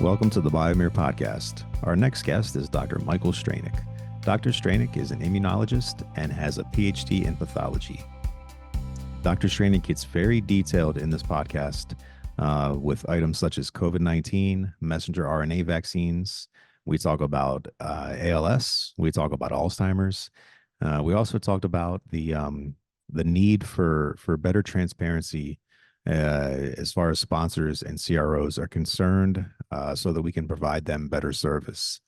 Welcome to the Biomir Podcast. Our next guest is Dr. Michael Strainic. Dr. Strainic is an immunologist and has a PhD in pathology. Dr. Strainic gets very detailed in this podcast with items such as COVID-19, messenger RNA vaccines. We talk about ALS. We talk about Alzheimer's. We also talked about the need for better transparency as far as sponsors and CROs are concerned, so that we can provide them better service.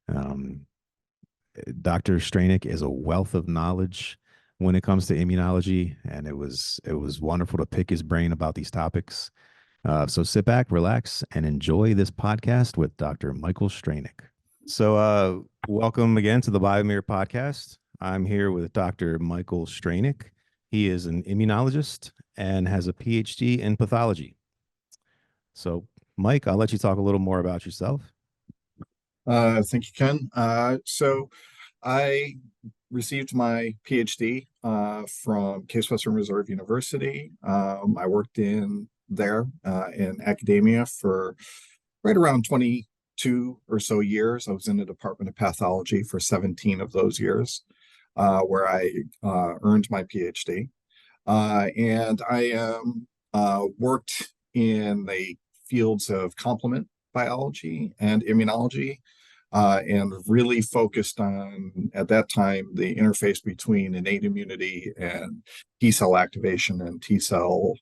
Dr. Strainic is a wealth of knowledge when it comes to immunology, and it was wonderful to pick his brain about these topics. So sit back, relax, and enjoy this podcast with Dr. Michael Strainic. So welcome again to the Biomir Podcast. I'm here with Dr. Michael Strainic. He is an immunologist and has a PhD in pathology. So, Mike, I'll let you talk a little more about yourself. Thank you, Ken. So I received my PhD from Case Western Reserve University. I worked in academia for right around 22 or so years. I was in the Department of Pathology for 17 of those years, where I earned my PhD. And I worked in the fields of complement biology and immunology, and really focused on, at that time, the interface between innate immunity and T cell activation and T cell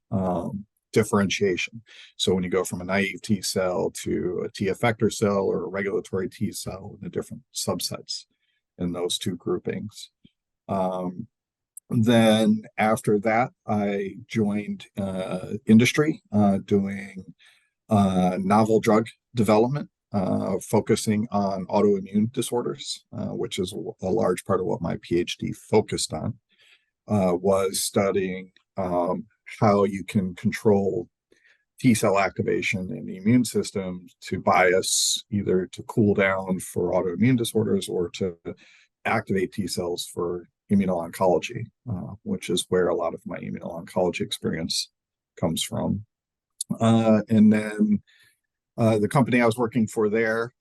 differentiation. So when you go from a naive T cell to a T effector cell or a regulatory T cell, and the different subsets in those two groupings. Then after that, I joined industry, doing novel drug development, focusing on autoimmune disorders, which is a large part of what my PhD focused on, was studying how you can control T cell activation in the immune system to bias either to cool down for autoimmune disorders or to activate T cells for immuno-oncology, which is where a lot of my immuno-oncology experience comes from. And then the company I was working for there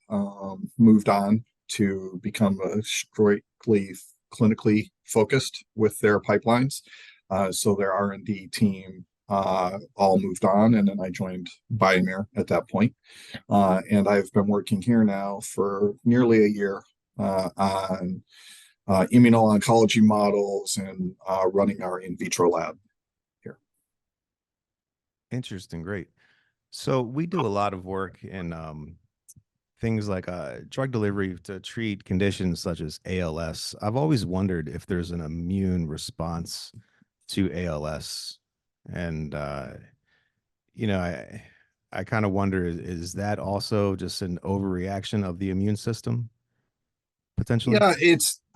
moved on to become a strictly clinically focused with their pipelines. So their R&D team all moved on, and then I joined Biomir at that point. And I've been working here now for nearly a year on immuno-oncology models and running our in vitro lab here. Interesting, great. So we do a lot of work in things like drug delivery to treat conditions such as ALS. I've always wondered if there's an immune response to ALS, and I kind of wonder, is that also just an overreaction of the immune system? Potentially? Yeah,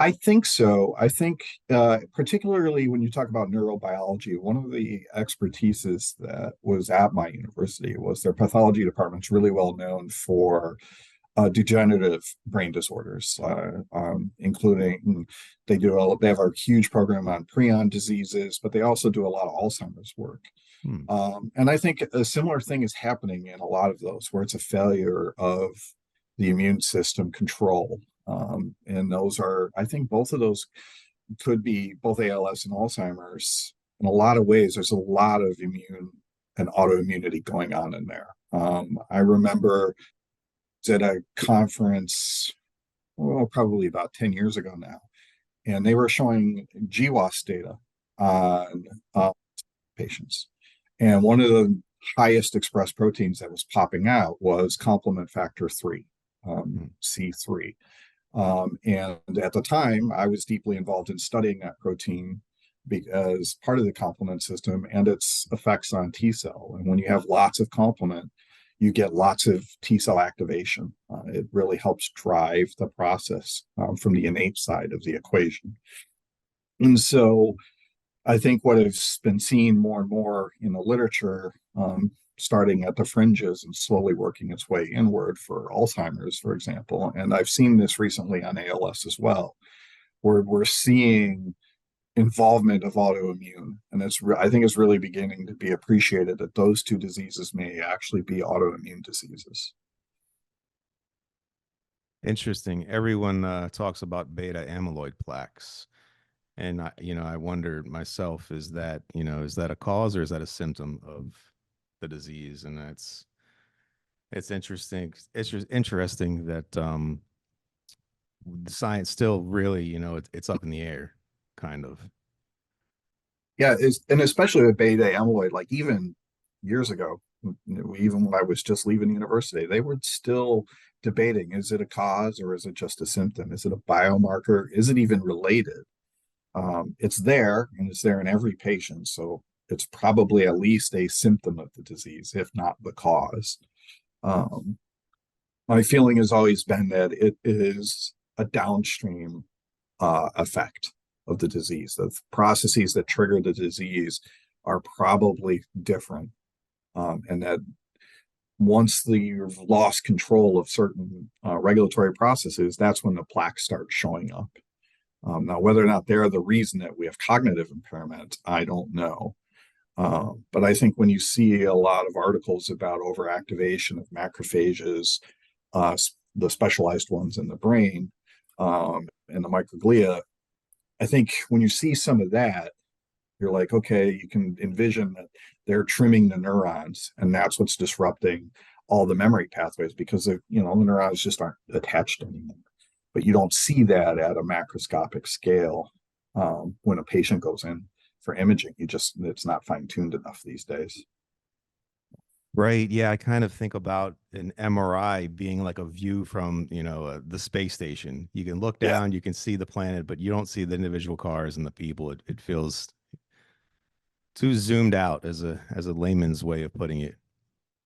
I think so. I think, particularly when you talk about neurobiology, one of the expertises that was at my university was their pathology department's really well known for degenerative brain disorders, including they have a huge program on prion diseases, but they also do a lot of Alzheimer's work. And I think a similar thing is happening in a lot of those, where it's a failure of the immune system control. And those are, I think both of those could be both ALS and Alzheimer's. In a lot of ways, there's a lot of immune and autoimmunity going on in there. I remember at a conference, probably about 10 years ago now, and they were showing GWAS data on patients. And one of the highest expressed proteins that was popping out was complement factor 3, C3. And at the time, I was deeply involved in studying that protein because part of the complement system and its effects on T cell. And when you have lots of complement, you get lots of T cell activation. It really helps drive the process from the innate side of the equation. And so I think what has been seen more and more in the literature, starting at the fringes and slowly working its way inward for Alzheimer's, for example. And I've seen this recently on ALS as well, where we're seeing involvement of autoimmune. And I think it's really beginning to be appreciated that those two diseases may actually be autoimmune diseases. Interesting. Everyone talks about beta amyloid plaques. And I wondered myself, is that a cause or is that a symptom of the disease? And it's interesting. It's just interesting that the science still really, it's up in the air, kind of. Yeah, and especially with beta amyloid, like even years ago, even when I was just leaving university, they were still debating, is it a cause or is it just a symptom? Is it a biomarker? Is it even related? It's there and it's there in every patient. So it's probably at least a symptom of the disease, if not the cause. Um, my feeling has always been that it is a downstream effect of the disease. The processes that trigger the disease are probably different, and that once you've lost control of certain regulatory processes, that's when the plaques start showing up. Now, whether or not they're the reason that we have cognitive impairment, I don't know. But I think when you see a lot of articles about overactivation of macrophages, uh, the specialized ones in the brain, and the microglia, I think when you see some of that, you're like, okay, you can envision that they're trimming the neurons, and that's what's disrupting all the memory pathways because the neurons just aren't attached anymore. But you don't see that at a macroscopic scale when a patient goes in for imaging. It's not fine tuned enough these days. Right. Yeah, I kind of think about an MRI being like a view from, the space station. You can look Yeah, down, you can see the planet, but you don't see the individual cars and the people. It feels too zoomed out as a layman's way of putting it.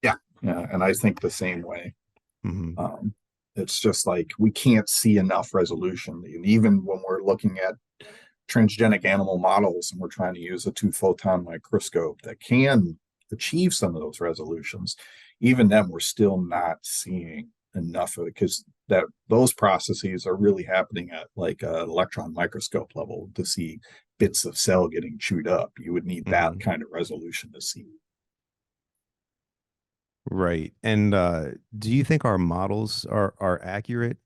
yeah, yeah. And I think the same way. Hmm. Um, it's just like we can't see enough resolution. And even when we're looking at transgenic animal models and we're trying to use a two photon microscope that can achieve some of those resolutions, even then we're still not seeing enough of it because that those processes are really happening at like an electron microscope level to see bits of cell getting chewed up. You would need that Hmm. kind of resolution to see. Right. And do you think our models are accurate?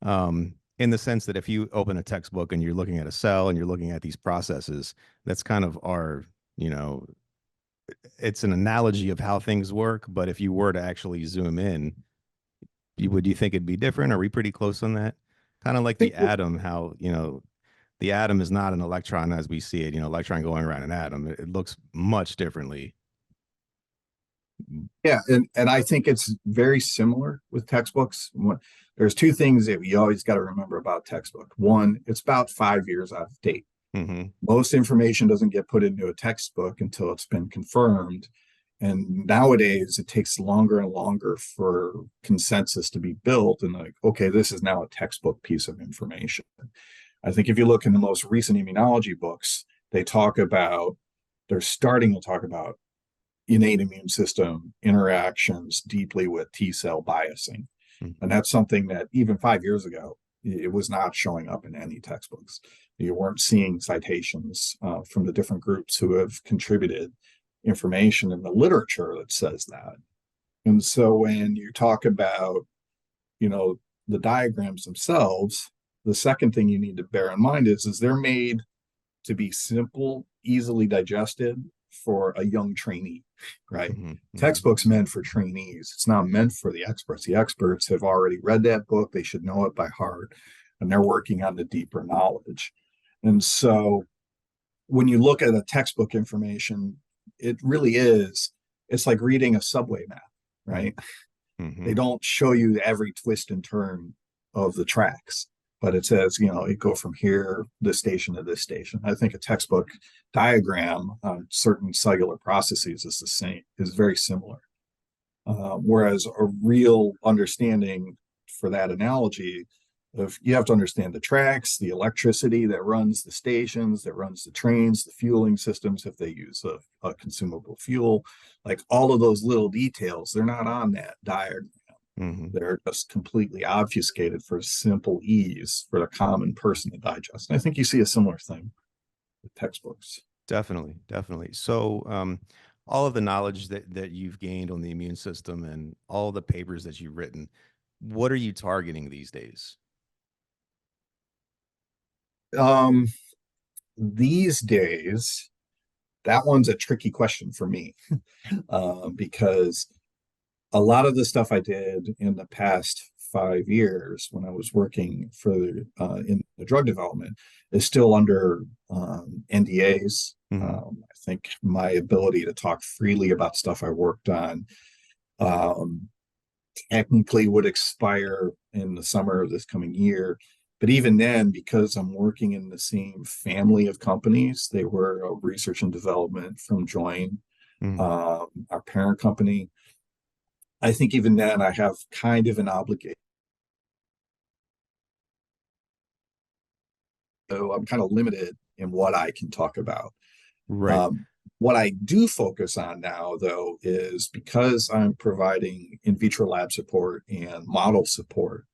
In the sense that if you open a textbook and you're looking at a cell and you're looking at these processes, that's kind of you know, it's an analogy of how things work. But if you were to actually zoom in, would you think it'd be different? Are we pretty close on that? Kind of like I think the atom, how, the atom is not an electron as we see it, electron going around an atom. It looks much differently. Yeah, and I think it's very similar with textbooks. There's two things that you always got to remember about textbook. One, it's about 5 years out of date. Hmm. Most information doesn't get put into a textbook until it's been confirmed. And nowadays, it takes longer and longer for consensus to be built. And like, okay, this is now a textbook piece of information. I think if you look in the most recent immunology books, they're starting to talk about innate immune system interactions deeply with T cell biasing. And Hmm. that's something that even 5 years ago, it was not showing up in any textbooks. You weren't seeing citations from the different groups who have contributed information in the literature that says that. And so when you talk about, you know, the diagrams themselves, the second thing you need to bear in mind is they're made to be simple, easily digested for a young trainee, right? Hmm. Hmm. Textbooks meant for trainees. It's not meant for the experts. The experts have already read that book. They should know it by heart, and they're working on the deeper knowledge. And so when you look at a textbook information, it really is, it's like reading a subway map, right? They Hmm. don't show you every twist and turn of the tracks, but it says, you go from here, this station to this station. I think a textbook diagram on certain cellular processes is the same, is very similar. Whereas a real understanding for that analogy of you have to understand the tracks, the electricity that runs the stations, that runs the trains, the fueling systems, if they use a consumable fuel, like all of those little details, they're not on that diagram. Hmm. They're just completely obfuscated for simple ease for the common person to digest. And I think you see a similar thing with textbooks. Definitely, definitely. So, all of the knowledge that you've gained on the immune system and all the papers that you've written, what are you targeting these days? Um, these days, that one's a tricky question for me, because a lot of the stuff I did in the past 5 years when I was working for in the drug development is still under NDAs. Hmm. I think my ability to talk freely about stuff I worked on um, technically would expire in the summer of this coming year. But even then, because I'm working in the same family of companies, they were a research and development from Join, Hmm. our parent company. I think even then, I have kind of an obligation. So I'm kind of limited in what I can talk about. Right. Um, what I do focus on now, though, is because I'm providing in vitro lab support and model support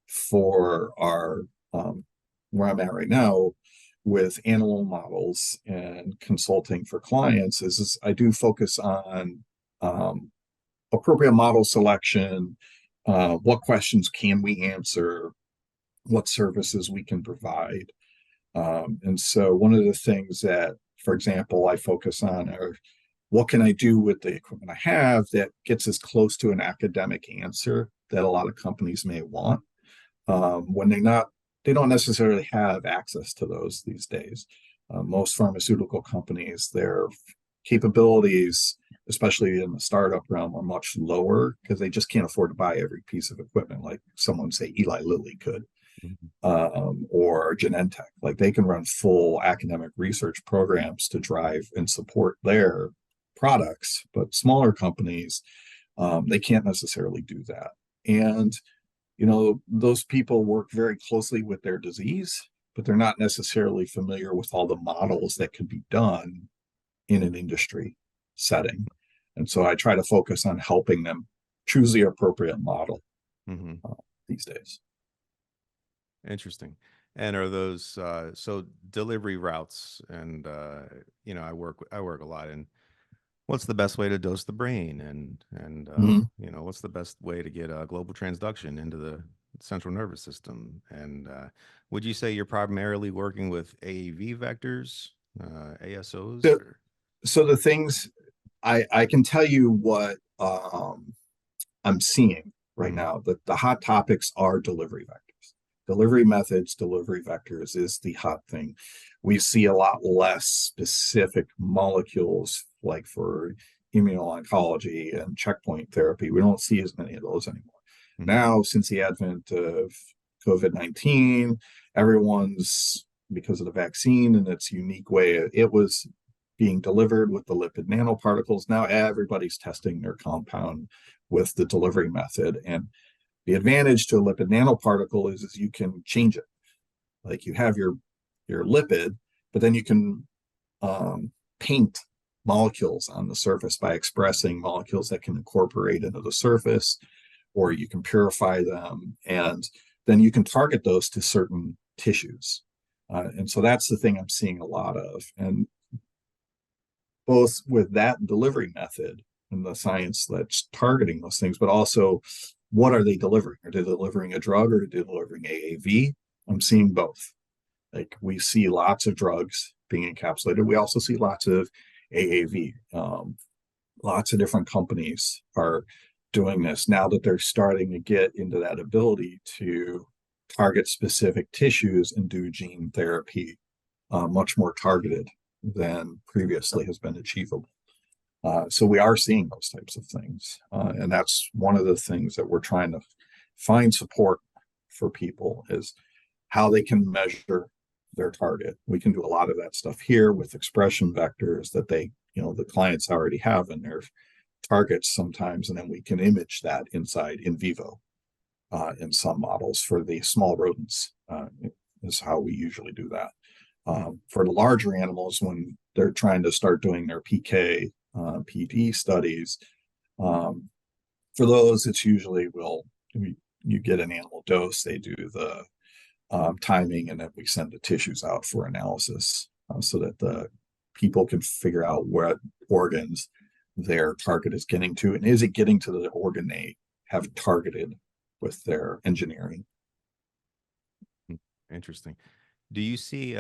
for our where I'm at right now with animal models and consulting for clients is I do focus on um, appropriate model selection, what questions can we answer, what services we can provide. And so one of the things that, for example, I focus on are what can I do with the equipment I have that gets as close to an academic answer that a lot of companies may want when they don't necessarily have access to those these days. Most pharmaceutical companies, their capabilities, especially in the startup realm, are much lower because they just can't afford to buy every piece of equipment like someone say Eli Lilly could, Mhm. or Genentech. Like they can run full academic research programs to drive and support their products, but smaller companies, they can't necessarily do that. And those people work very closely with their disease, but they're not necessarily familiar with all the models that could be done in an industry setting. And so I try to focus on helping them choose the appropriate model Hmm. uh, these days. Interesting. And are those so delivery routes? And I work a lot in what's the best way to dose the brain, and Mhm. what's the best way to get a global transduction into the central nervous system? And would you say you're primarily working with AAV vectors, ASOs, So, or? so the things I can tell you what I'm seeing right Mhm. now. The hot topics are delivery vectors. Delivery methods, delivery vectors is the hot thing. We see a lot less specific molecules like for immuno-oncology and checkpoint therapy. We don't see as many of those anymore. Mhm. Now, since the advent of COVID-19, everyone's, because of the vaccine and its unique way it was being delivered with the lipid nanoparticles, now everybody's testing their compound with the delivery method. And the advantage to a lipid nanoparticle is you can change it. Like you have your lipid, but then you can paint molecules on the surface by expressing molecules that can incorporate into the surface, or you can purify them, and then you can target those to certain tissues. And so that's the thing I'm seeing a lot of. And both with that delivery method and the science that's targeting those things, but also what are they delivering? Are they delivering a drug or are they delivering AAV? I'm seeing both. Like we see lots of drugs being encapsulated. We also see lots of AAV. Lots of different companies are doing this now that they're starting to get into that ability to target specific tissues and do gene therapy much more targeted than previously has been achievable. So we are seeing those types of things. And that's one of the things that we're trying to find support for people is how they can measure their target. We can do a lot of that stuff here with expression vectors that the clients already have in their targets sometimes, and then we can image that inside in vivo in some models for the small rodents is how we usually do that. For the larger animals, when they're trying to start doing their PK, PD studies, um, for those, it's usually you get an animal dose, they do the timing, and then we send the tissues out for analysis so that the people can figure out what organs their target is getting to, and is it getting to the organ they have targeted with their engineering. Hmm. Interesting. Do you see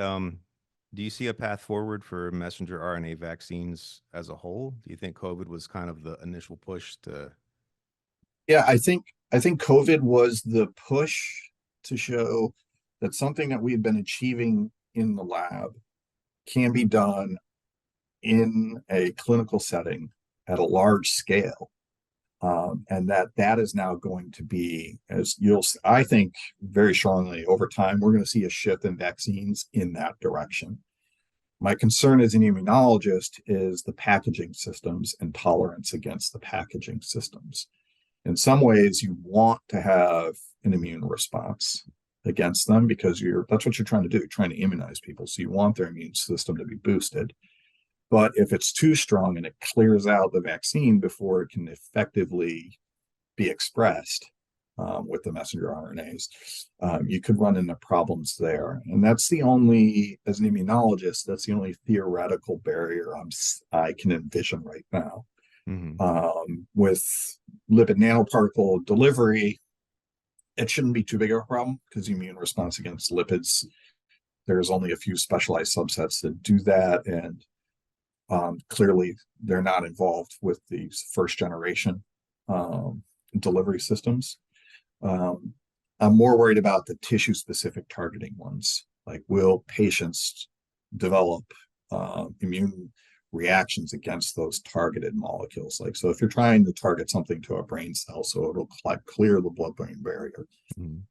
do you see a path forward for messenger RNA vaccines as a whole? Do you think COVID was kind of the initial push to? Yeah, I think COVID was the push to show that something that we had been achieving in the lab can be done in a clinical setting at a large scale. And that is now going to be, as you'll, I think very strongly over time, we're going to see a shift in vaccines in that direction. My concern as an immunologist is the packaging systems and tolerance against the packaging systems. In some ways, you want to have an immune response against them because that's what you're trying to do, trying to immunize people. So you want their immune system to be boosted. But if it's too strong and it clears out the vaccine before it can effectively be expressed with the messenger RNAs, you could run into problems there. And that's the only, as an immunologist, that's the only theoretical barrier I can envision right now. Mhm. With lipid nanoparticle delivery, it shouldn't be too big of a problem because the immune response against lipids, there's only a few specialized subsets that do that. And clearly, they're not involved with these first generation delivery systems. Um, I'm more worried about the tissue specific targeting ones. Like, will patients develop immune reactions against those targeted molecules? Like, so if you're trying to target something to a brain cell so it'll clear the blood brain barrier, Mhm.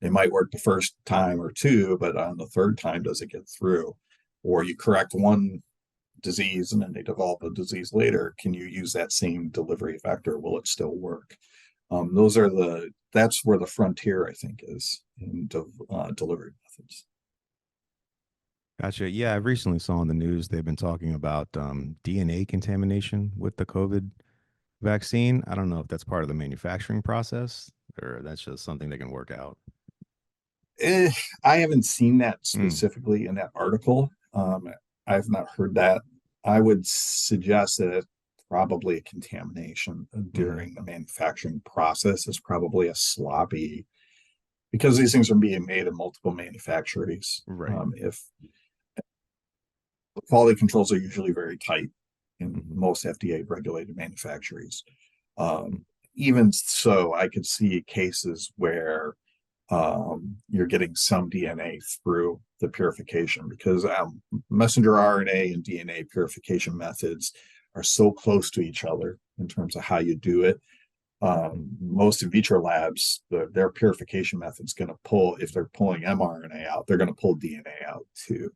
it might work the first time or two, but on the third time, does it get through? Or you correct one disease and then they develop a disease later. Can you use that same delivery vector? Will it still work? That's where the frontier, I think, is in delivery methods. Gotcha. Yeah, I recently saw in the news they've been talking about DNA contamination with the COVID vaccine. I don't know if that's part of the manufacturing process or that's just something they can work out. Eh, I haven't seen that Mm. specifically in that article. I've not heard that. I would suggest that it's probably a contamination Hmm. during the manufacturing process. Is probably a sloppy because these things are being made in multiple manufacturers. Right. If the quality controls are usually very tight in Hmm. most FDA regulated manufacturers. Um, Even so, I could see cases where you're getting some DNA through the purification because messenger RNA and DNA purification methods are so close to each other in terms of how you do it. Most in vitro labs, their purification method's going to pull, if they're pulling mRNA out, they're going to pull DNA out too.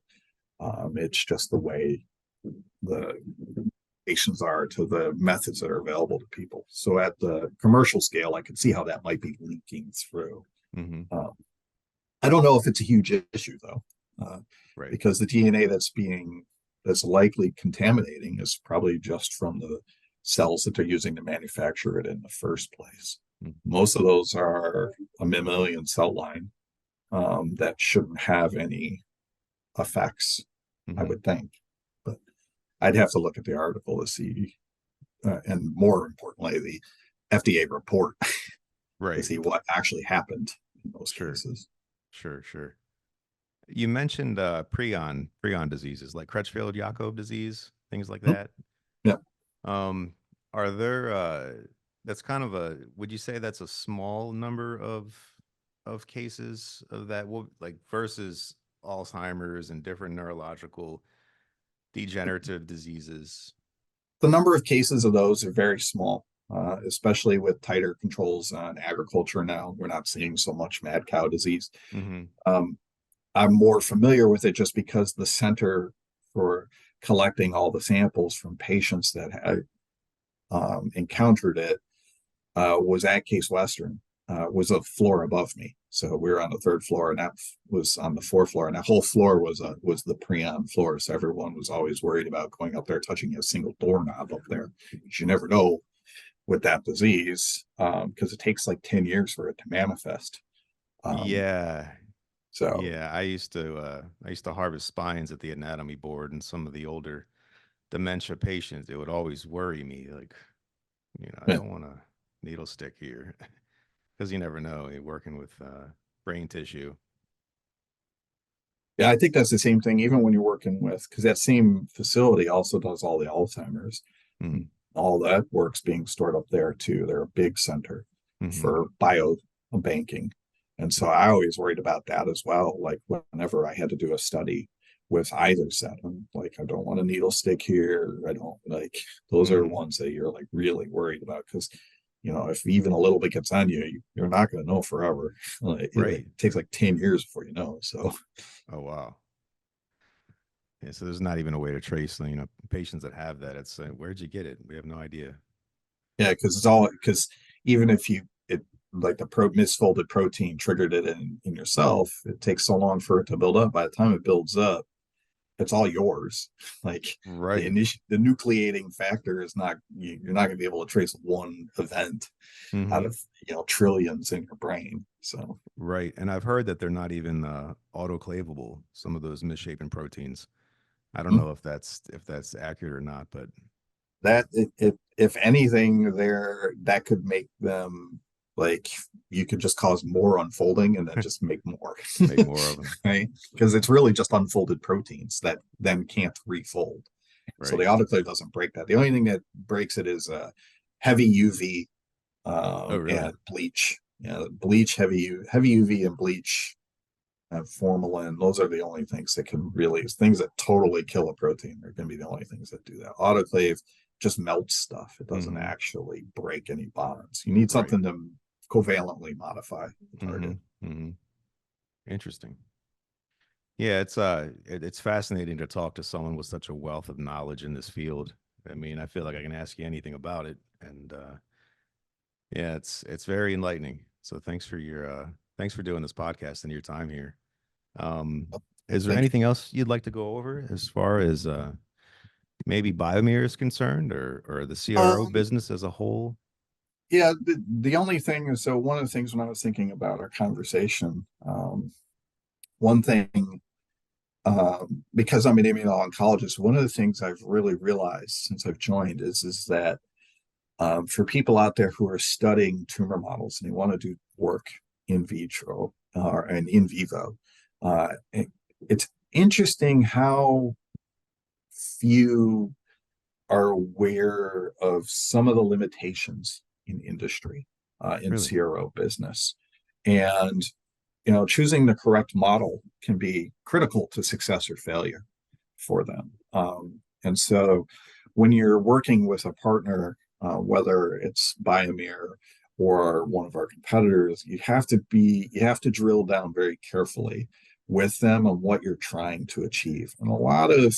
It's just the way the patients are to the methods that are available to people. So at the commercial scale, I could see how that might be leaking through. Hmm. Um, I don't know if it's a huge issue though, uh, Right. because the DNA that's likely contaminating is probably just from the cells that they're using to manufacture it in the first place. Hmm. Most of those are a mammalian cell line that shouldn't have any effects, I Hmm. would think. But I'd have to look at the article to see, and more importantly, the FDA report to Right. see what actually happened in those Sure. cases. Sure. Sure. You mentioned prion diseases like Crutchfield-Jakob disease, things like Hmm. that. Yeah. Um, are there that's kind of a would you say that's a small number of cases of that like versus Alzheimer's and different neurological degenerative diseases? The number of cases of those are very small, especially with tighter controls on agriculture now. We're not seeing so much mad cow disease. Hmm. Um, I'm more familiar with it just because the center for collecting all the samples from patients that had encountered it was at Case Western, was a floor above me. So we were on the third floor, and that was on the fourth floor, and that whole floor was the prion floor. So everyone was always worried about going up there, touching a single doorknob up there. You never know with that disease because it takes like 10 years for it to manifest. Um, Yeah. so Yeah, I used to harvest spines at the anatomy board and some of the older dementia patients. It would always worry me like, I yeah, don't want a needle stick here. because you never know. You're working with brain tissue. Yeah, I think that's the same thing, even when you're working with, because that same facility also does all the Alzheimer's. Mm. All that work's being stored up there too. They're a big center Hmm. for bio banking. And so I always worried about that as well. Like whenever I had to do a study with either set, I'm like, I don't want a needle stick here. I don't like those are Hmm. ones that you're like really worried about because if even a little bit gets on you, you're not going to know forever. It Right. takes like 10 years before you know. So Oh wow. Yeah, so there's not even a way to trace, patients that have that. It's where'd you get it? We have no idea. yeah, because even if it like the misfolded protein triggered it in yourself, it takes so long for it to build up. By the time it builds up, it's all yours. Like Right. the nucleating factor is not you're not going to be able to trace one event out Hmm. of trillions in your brain. So Right. And I've heard that they're not even autoclavable, some of those misshapen proteins. I don't know if that's accurate or not, but that if anything there that could make them like you could just cause more unfolding and then just make more. make more of them. Right, because it's really just unfolded proteins that then can't refold, so the Right. autoclave doesn't break that. The only thing that breaks it is heavy UV Oh, really? and bleach. Bleach, heavy UV and bleach and formalin. Those are the only things that can really, things that totally kill a protein. They're going to be the only things that do that. Autoclave just melts stuff. It doesn't Hmm. actually break any bonds. You need Right. something to covalently modify the Hmm. target. Hmm. Interesting. Yeah, it's fascinating to talk to someone with such a wealth of knowledge in this field. I mean, I feel like I can ask you anything about it, and yeah, it's very enlightening. So thanks for doing this podcast and your time here. Um, is there Thank you. anything else you'd like to go over as far as maybe Biomir is concerned, or the CRO Um, business as a whole? yeah, the only thing is, so one of the things when I was thinking about our conversation, one thing, because I'm an immuno-oncologist, one of the things I've really realized since I've joined is that for people out there who are studying tumor models and they want to do work in vitro and in vivo, it's interesting how few are aware of some of the limitations in industry, in Really? CRO business. And, choosing the correct model can be critical to success or failure for them. And so when you're working with a partner, whether it's Biomir or one of our competitors, you have to drill down very carefully with them on what you're trying to achieve. And a lot of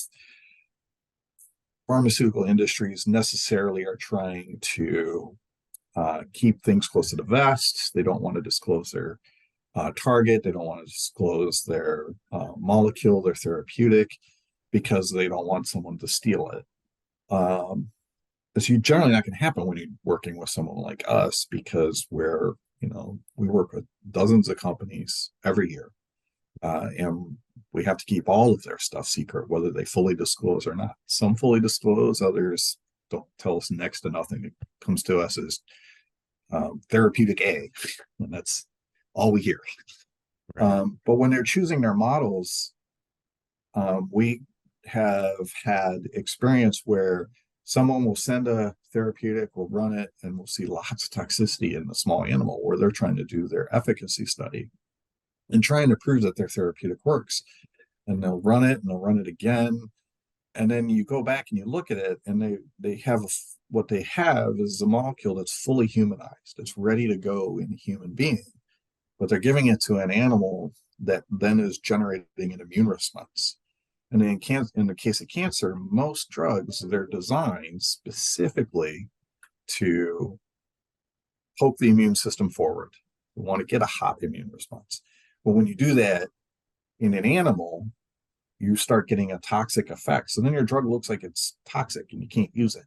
pharmaceutical industries necessarily are trying to keep things close to the vest. They don't want to disclose their target. They don't want to disclose their molecule, their therapeutic, because they don't want someone to steal it. It's generally not going to happen when you're working with someone like us because we work with dozens of companies every year, and we have to keep all of their stuff secret, whether they fully disclose or not. Some fully disclose, others don't tell us next to nothing. It comes to us as therapeutic A, and that's all we hear. Right. But when they're choosing their models, we have had experience where someone will send a therapeutic, will run it, and we'll see lots of toxicity in the small animal where they're trying to do their efficacy study and trying to prove that their therapeutic works. And they'll run it and they'll run it again. And then you go back and you look at it, and they have what they have is a molecule that's fully humanized. It's ready to go in a human being, but they're giving it to an animal that then is generating an immune response. And in the case of cancer, most drugs, they're designed specifically to poke the immune system forward. We want to get a hot immune response. But when you do that in an animal, you start getting a toxic effect. So then your drug looks like it's toxic and you can't use it,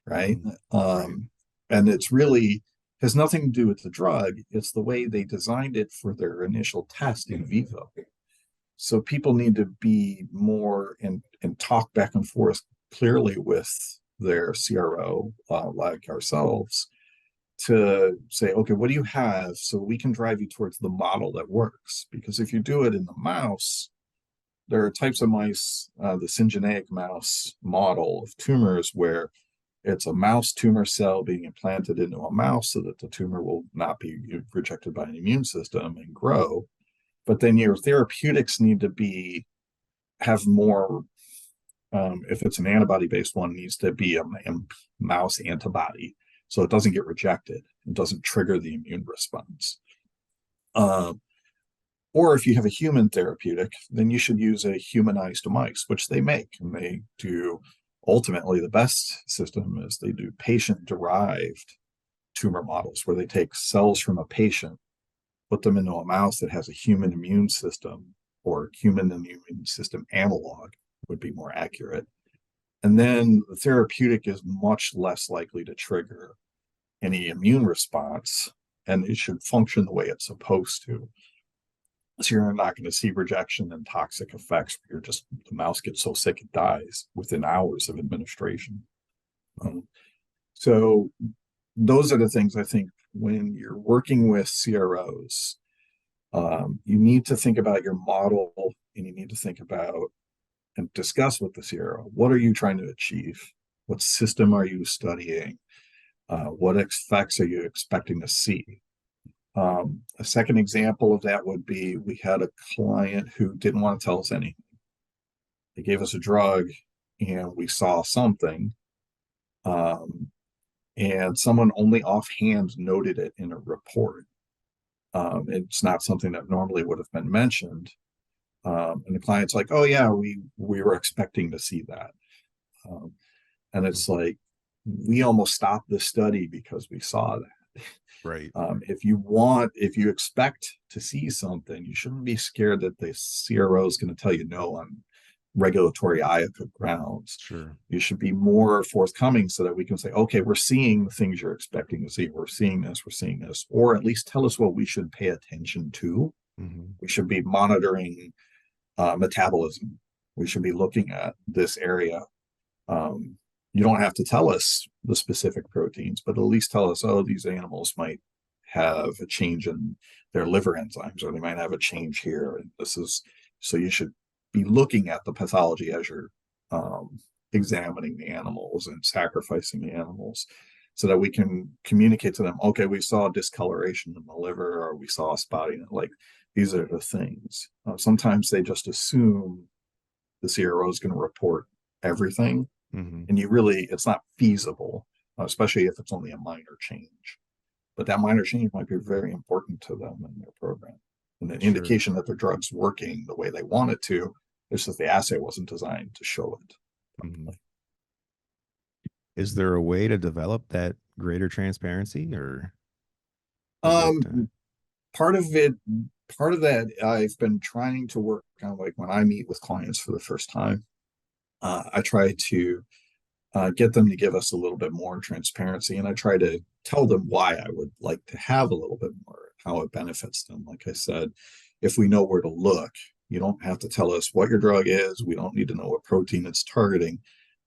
right? Mm. Right. And it's really has nothing to do with the drug. It's the way they designed it for their initial test in vivo. So people need to be more and talk back and forth clearly with their CRO, like ourselves, to say, okay, what do you have? So we can drive you towards the model that works. Because if you do it in the mouse, there are types of mice, the syngeneic mouse model of tumors, where it's a mouse tumor cell being implanted into a mouse so that the tumor will not be rejected by an immune system and grow. But then your therapeutics need to be have more. If it's an antibody-based one, it needs to be a mouse antibody, so it doesn't get rejected. It doesn't trigger the immune response. Um, or if you have a human therapeutic, then you should use a humanized mice, which they make. And they do, ultimately, the best system is they do patient-derived tumor models where they take cells from a patient, put them into a mouse that has a human immune system, or human immune system analog would be more accurate. And then the therapeutic is much less likely to trigger any immune response, and it should function the way it's supposed to. So you're not going to see rejection and toxic effects. You're just, the mouse gets so sick it dies within hours of administration. So those are the things I think when you're working with CROs, you need to think about your model, and you need to think about and discuss with the CRO, what are you trying to achieve? What system are you studying? What effects are you expecting to see? A second example of that would be, we had a client who didn't want to tell us anything. They gave us a drug and we saw something, and someone only offhand noted it in a report. It's not something that normally would have been mentioned. And the client's like, oh yeah, we were expecting to see that. And it's like, we almost stopped the study because we saw that. Right. If you expect to see something, you shouldn't be scared that the CRO is going to tell you no on regulatory IACA grounds. Sure. You should be more forthcoming so that we can say, okay, we're seeing the things you're expecting to see. We're seeing this, or at least tell us what we should pay attention to. Mm-hmm. We should be monitoring metabolism. We should be looking at this area. You don't have to tell us the specific proteins, but at least tell us, oh, these animals might have a change in their liver enzymes, or they might have a change here. And this is, so you should be looking at the pathology as you're examining the animals and sacrificing the animals, so that we can communicate to them, okay, we saw discoloration in the liver, or we saw spotting. Like, these are the things. Sometimes they just assume the CRO is going to report everything, Mm-hmm. and it's not feasible, especially if it's only a minor change. But that minor change might be very important to them in their program, and an Sure. indication that their drug's working the way they want it to. It's just the assay wasn't designed to show it. Mm-hmm. Is there a way to develop that greater transparency, or is it? Um, part of it, part of that, I've been trying to work on. Like, when I meet with clients for the first time, I try to get them to give us a little bit more transparency, and I try to tell them why I would like to have a little bit more, how it benefits them. Like I said, if we know where to look, you don't have to tell us what your drug is. We don't need to know what protein it's targeting.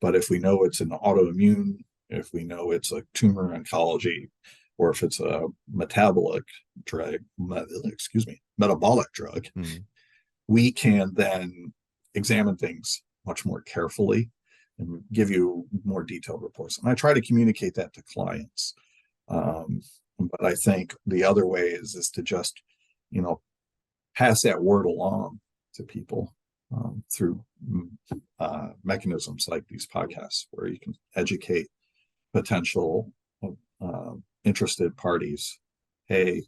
But if we know it's an autoimmune, if we know it's a tumor oncology, or if it's a metabolic drug, metabolic drug, Mm-hmm. we can then examine things much more carefully and give you more detailed reports. And I try to communicate that to clients. But I think the other way is to just, you know, pass that word along to people through mechanisms like these podcasts, where you can educate potential interested parties. Hey,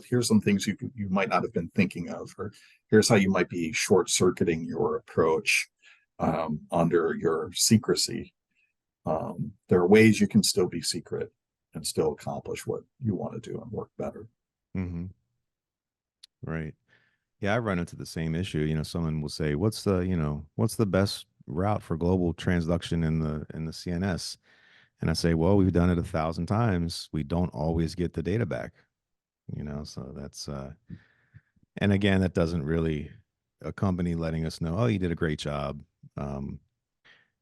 here's some things you might not have been thinking of, or here's how you might be short circuiting your approach under your secrecy. There are ways you can still be secret and still accomplish what you want to do and work better. Mm-hmm. Right. Yeah, I run into the same issue. Someone will say, what's the best route for global transduction in the CNS?" And I say, well, we've done it 1,000 times. We don't always get the data back. So that's and again, that doesn't really a company letting us know, oh, you did a great job. Um,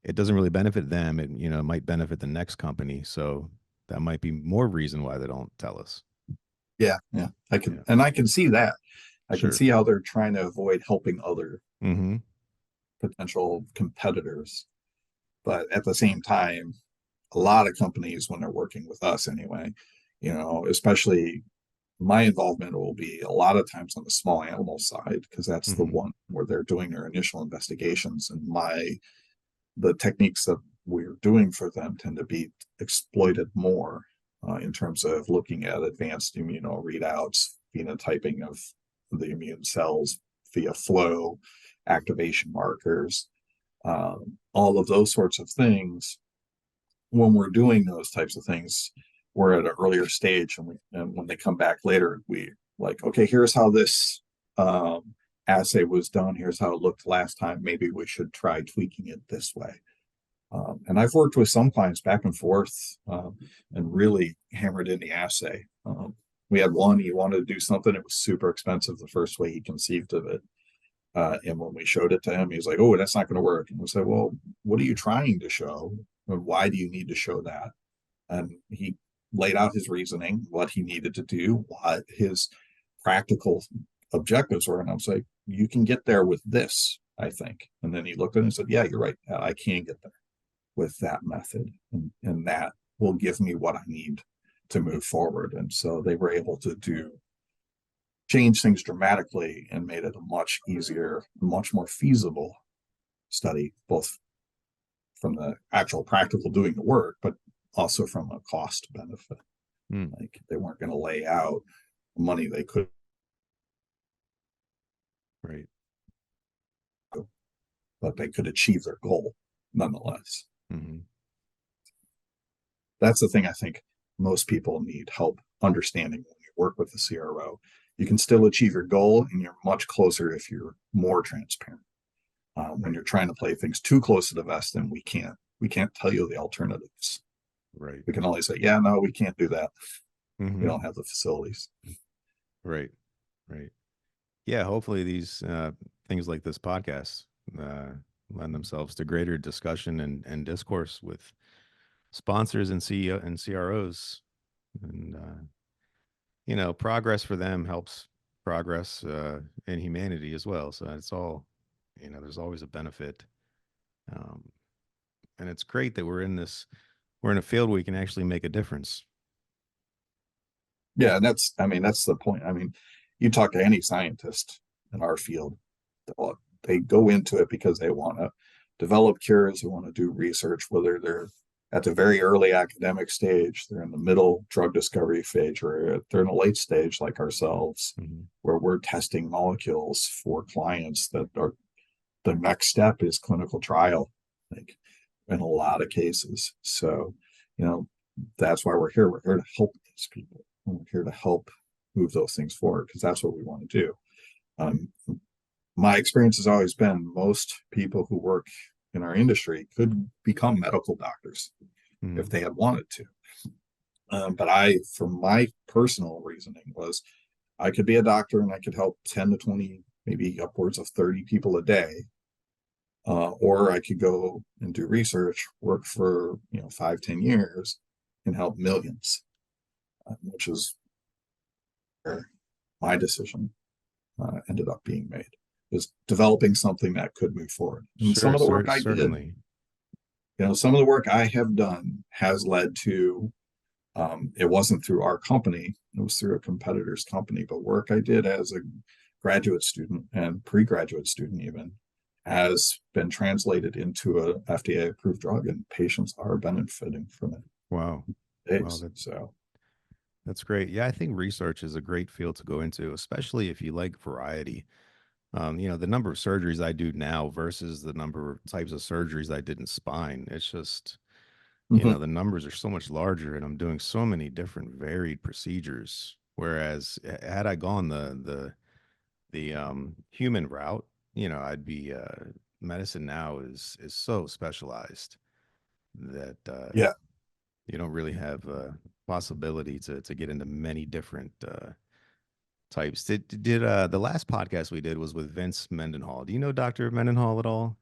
it doesn't really benefit them. It might benefit the next company. So that might be more reason why they don't tell us. Yeah, yeah. Yeah, I can see that. I can sure. see how they're trying to avoid helping other Mm-hmm. potential competitors. But at the same time, a lot of companies, when they're working with us anyway, especially my involvement will be a lot of times on the small animal side, because that's the Mm-hmm. one where they're doing their initial investigations. And the techniques that we're doing for them tend to be exploited more in terms of looking at advanced immuno readouts, phenotyping of the immune cells via flow, activation markers, all of those sorts of things. When we're doing those types of things, we're at an earlier stage, and when they come back later, we like, okay, here's how this assay was done. Here's how it looked last time. Maybe we should try tweaking it this way. And I've worked with some clients back and forth and really hammered in the assay. We had one, he wanted to do something. It was super expensive the first way he conceived of it. And when we showed it to him, he was like, oh, that's not going to work. And we said, well, what are you trying to show? And why do you need to show that? And he laid out his reasoning, what he needed to do, what his practical objectives were. And I was like, you can get there with this, I think. And then he looked at it and said, yeah, you're right. I can get there with that method. And that will give me what I need to move forward. And so they were able to change things dramatically and made it a much easier, much more feasible study, both from the actual practical doing the work, but also from a cost benefit. Mm, Like they weren't going to lay out money they could, right. but they could achieve their goal nonetheless. Mm-hmm. That's the thing I think most people need help understanding when you work with the CRO. You can still achieve your goal, and you're much closer if you're more transparent. When you're trying to play things too close to the vest, then we can't tell you the alternatives. Right. We can only say, yeah, no, we can't do that. We Mm-hmm. don't have the facilities. Right. Right. Yeah. Hopefully these things like this podcast uh, lend themselves to greater discussion and discourse with sponsors and CEO and CROs. And, progress for them helps progress in humanity as well. So it's all, there's always a benefit. Um, and it's great that we're in a field where we can actually make a difference. Yeah, and that's the point. I mean, you talk to any scientist in our field, they go into it because they want to develop cures, they want to do research, whether they're at the very early academic stage, they're in the middle drug discovery phase, or they're in a late stage like ourselves, Mm-hmm. where we're testing molecules for clients that are the next step is clinical trial, like in a lot of cases. So, you know, that's why we're here. We're here to help these people. We're here to help move those things forward because that's what we want to do. Um, my experience has always been most people who work in our industry could become medical doctors if Mm-hmm. they had wanted to. But from my personal reasoning, was I could be a doctor and I could help 10 to 20, maybe upwards of 30 people a day. Or I could go and do research, work for 5, 10 years, and help millions, which is where my decision ended up being made. Is developing something that could move forward. And some Sure, of the work I did, certainly. some of the work I have done has led to. It wasn't through our company; it was through a competitor's company. But work I did as a graduate student and pre-graduate student even has been translated into a FDA approved drug, and patients are benefiting from it Wow. Wow, days. So that's great. Yeah, I think research is a great field to go into, especially if you like variety. The number of surgeries I do now versus the number of types of surgeries I did in spine, it's just, mhm. the numbers are so much larger and I'm doing so many different varied procedures. Whereas had I gone the human route, I'd be medicine now is so specialized that Yeah, you don't really have a possibility to get into many different types. Did the last podcast we did was with Vince Mendenhall? Do you know Dr. Mendenhall at all?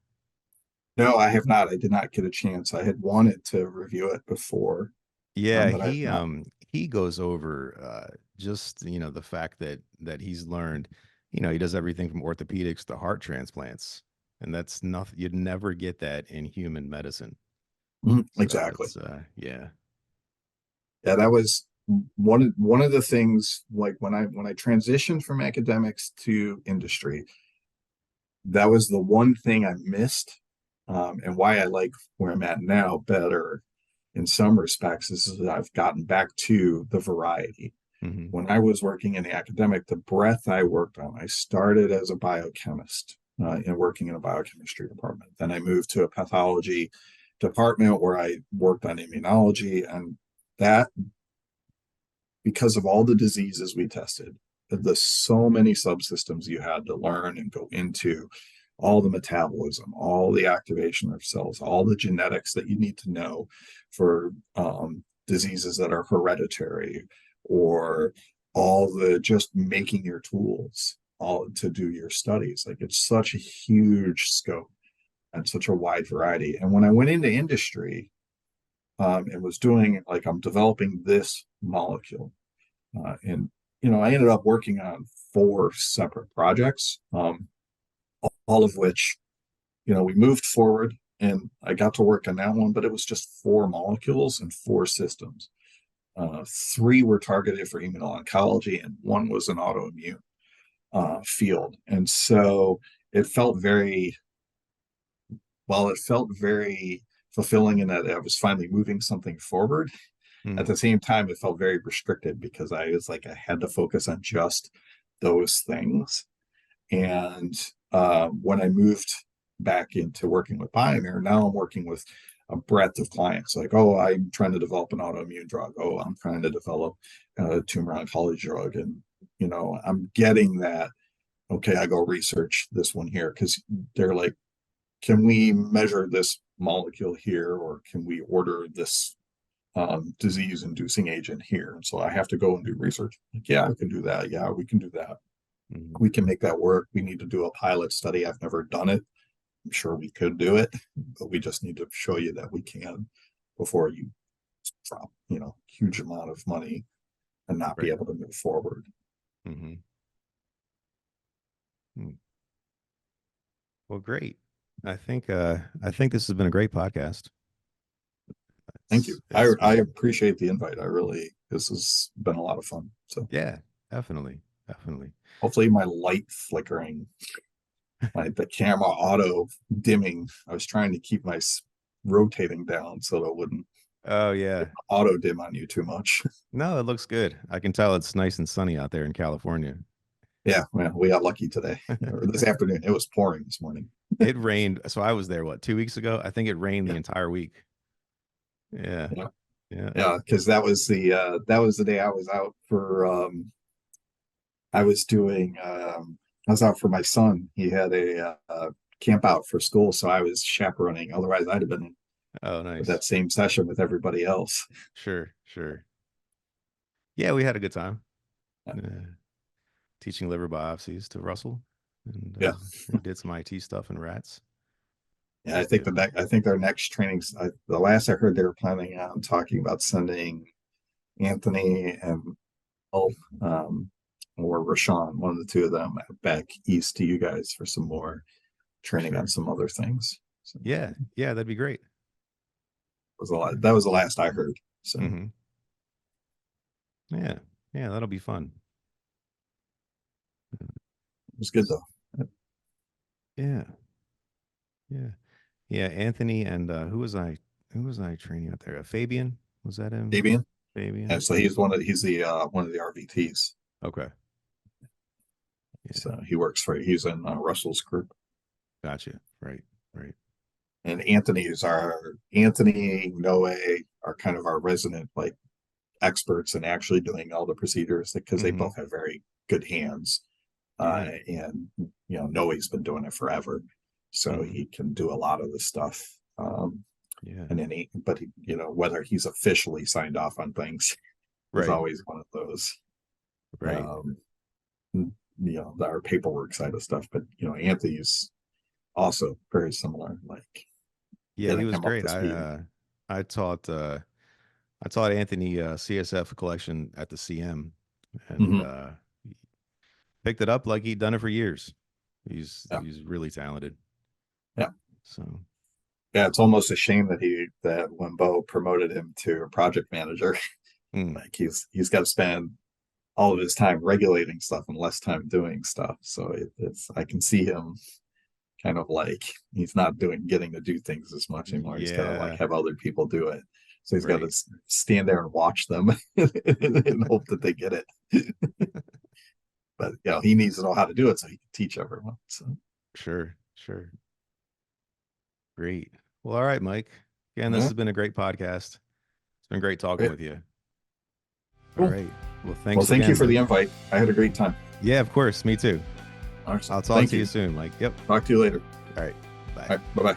no, I have not. I did not get a chance. I had wanted to review it before. Yeah, that I've met. he goes over just, the fact that he's learned, he does everything from orthopedics to heart transplants. And that's nothing, you'd never get that in human medicine. Mhm, So exactly. it's yeah. Yeah, that was one of the things, like when I transitioned from academics to industry, that was the one thing I missed, and why I like where I'm at now better in some respects is that I've gotten back to the variety. Hmm. When I was working in the academic, the breadth I worked on, I started as a biochemist and working in a biochemistry department. Then I moved to a pathology department where I worked on immunology, and that, because of all the diseases we tested, the so many subsystems you had to learn and go into, all the metabolism, all the activation of cells, all the genetics that you need to know for diseases that are hereditary, or all the just making your tools all to do your studies. Like, it's such a huge scope and such a wide variety. And when I went into industry, and was doing, like, I'm developing this molecule, and I ended up working on four separate projects, all of which, we moved forward, and I got to work on that one, but it was just four molecules and four systems. Three were targeted for immuno-oncology, and one was an autoimmune field. And so it felt very, while it felt very fulfilling in that I was finally moving something forward, at Hmm. the same time, it felt very restricted because I was like, I had to focus on just those things. And when I moved back into working with Pioneer, now I'm working with a breadth of clients. Like, oh, I'm trying to develop an autoimmune drug. Oh, I'm trying to develop a tumor oncology drug. And, I'm getting that. Okay, I go research this one here because they're like, can we measure this molecule here, or can we order this disease inducing agent here? And so I have to go and do research. Like, yeah, I can do that. Yeah, we can do that. Hmm. We can make that work. We need to do a pilot study. I've never done it. I'm sure we could do it, but we just need to show you that we can before you drop, huge amount of money and not be Right. able to move forward. Hmm. Well, great. I think this has been a great podcast. Thank you. It's I it's I been appreciate the invite. I really, this has been a lot of fun. So yeah, definitely. Definitely. hopefully my light flickering, the camera auto dimming. I was trying to keep my rotating down so that it wouldn't Oh yeah. auto dim on you too much. No, it looks good. I can tell it's nice and sunny out there in California. Yeah, well, we got lucky today or this afternoon. It was pouring this morning. It rained. So I was there, what, 2 weeks ago? I think it rained the Yeah, entire week. Yeah. yeah, Yeah. yeah. Because that was the day I was out for I was doing I was out for my son. He had a camp out for school, so I was chaperoning. Otherwise, I'd have been Oh, with nice. that same session with everybody else. Sure. Sure. Yeah, we had a good time. Yeah, Teaching liver biopsies to Russell, and yeah. we did some IT stuff in rats. It Yeah, I was think good. the next, I think their next trainings. The last I heard, they were planning on talking about sending Anthony and um, or Rashawn, one of the two of them, back east to you guys for some more training on Sure. some other things. So Yeah. Yeah, that'd be great. was a lot. That was the last I heard. So it Hmm. Yeah. Yeah, that'll be fun. was good though. Yeah. Yeah. Yeah. Anthony and who was I training out there? Fabian? Was that him? Fabian. Fabian? And so he's the RVTs. Okay. Yeah. So he's in Russell's group. Gotcha. Right. Right. And Anthony, Noe are kind of our resident, like, experts in actually doing all the procedures because they Hmm. both have very good hands. Yeah. And Noe's been doing it forever, so Hmm. he can do a lot of the stuff. Yeah. And then whether he's officially signed off on things is Right. always one of those. Right. Um, our paperwork side of stuff, but Anthony's also very similar, like Yeah, he getting was him up great. to I speed. I taught I taught Anthony CSF collection at the CM, and Hmm. picked it up like he'd done it for years. Yeah. He's really talented. Yeah. So Yeah. It's almost a shame that when Bo promoted him to a project manager, mm, like he's got to spend all of his time regulating stuff and less time doing stuff. So it's I can see him kind of like he's not getting to do things as much anymore. He's got to like yeah, have other people do it. So he's got to right, stand there and watch them and hope that they get it. But he needs to know how to do it so he can teach everyone. So sure, sure, great. Well, all right, Mike. Again, this yeah, has been a great podcast. It's been great talking great. with you. All Cool. right. Well, Well, thanks thank you again, for the Mike. invite. I had a great time. Yeah, of course. Me too. Awesome. I'll talk Thank to you you. soon, Mike. Yep. Talk to you later. All right. Bye. All right. Bye bye.